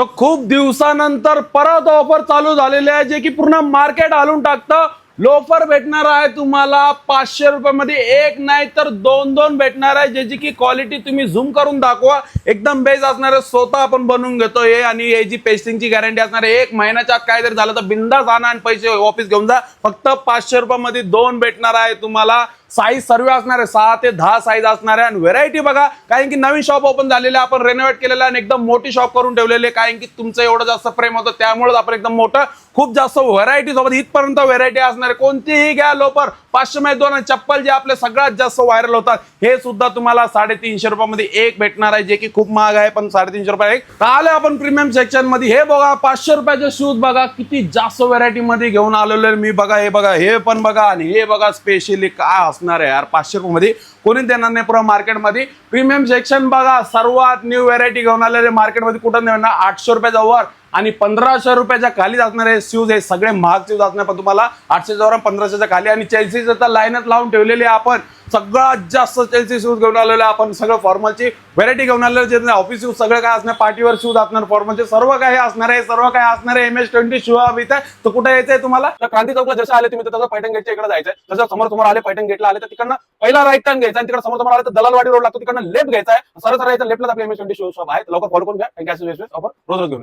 तर खूप दिवसानंतर परत ऑफर चालू झालेली आहे, जे की पूर्ण मार्केट हालून टाकतं. लोफर भेटणार आहे तुम्हाला 500 रुपयामध्ये, एक नाही तर दोन दोन भेटणार आहे, ज्याची की क्वालिटी तुम्ही झूम करून दाखवा, एकदम बेस्ट असणार आहे. स्वतः आपण बनवून घेतो हे, आणि याची पेस्टिंगची गॅरंटी असणार आहे. एक महिन्याच्या आत काय जर झालं तर बिंदास आणा आणि पैसे ऑफिस घेऊन जा. फक्त 500 रुपयामध्ये दोन भेटणार आहे तुम्हाला. साईज सर्व असणार आहे, 6 ते 10 साईज असणार आहे. आणि व्हेरायटी बघा, कारण की नवीन शॉप ओपन झालेले, आपण रेनोव्हेट केलेलं आणि एकदम मोठी शॉप करून ठेवलेले, कारण की तुमचं एवढं जास्त प्रेम होतं, त्यामुळे आपण एकदम मोठं, खूप जास्त व्हरायटी सोबत इथपर्यंत व्हेरायटी असणार आहे. कोणतीही घ्या लोफर 500 मध्ये दोन. चप्पल जे आपले सगळ्यात जास्त व्हायरल होतात, हे सुद्धा तुम्हाला 350 रुपयामध्ये एक भेटणार आहे, जे की खूप महाग आहे, पण 350 रुपये एक. आले आपण प्रीमियम सेक्शन मध्ये. हे बघा 500 रुपयाचे शूज बघा, किती जास्त व्हेरायटी मध्ये घेऊन आलेलो आहे मी. बघा हे बघा, हे पण बघा, आणि हे बघा स्पेशली काय असणार आहे यार 500 रुपयामध्ये कोणी देणार नाही पुरा मार्केटमध्ये. प्रीमियम सेक्शन बघा, सर्वात न्यू व्हेरायटी घेऊन आलेले मार्केटमध्ये, कुठं नाही ना. 800 रुपयाचा वर आणि 1500 रुपयाच्या खालीच असणारे शूज, हे सगळे महाग शूज असणार, पण तुम्हाला 800च्या वर 1500च्या खाली. आणि चेल्सीचं तर लाईनच लावून ठेवलेली आहे आपण. सगळ्यात जास्त चेल्सी शूज घेऊन आलेले आपण. सगळं फॉर्मलची व्हेरायटी घेऊन आलेले, जे ऑफिस शूज सगळं काय असणार, पार्टीवर शूज असणार, फॉर्मलचे सर्व काय असणार आहे, सर्व काय असणार आहे. MS-20 शू इथे. तर कुठे यायचंय तुम्हाला, तर क्रांती चौकला जसं आले तुम्ही, तर तसं पैठण गेटच्या इकडे जायचंय. जसं समोर आले पैठण गेटला आले, तर तिकडनं पहिला राईट टर्न घ्यायचा, आणि तिकडे समोर आले तर दलालवाडी रोड लागतो, तिकडनं लेफ्ट घ्यायचा आहे. सरळ यायचं, लेफ्टला आपले MS-20 शॉप आहे. लवकर फॉलो करून घ्या, ऑफर रोज घेऊन.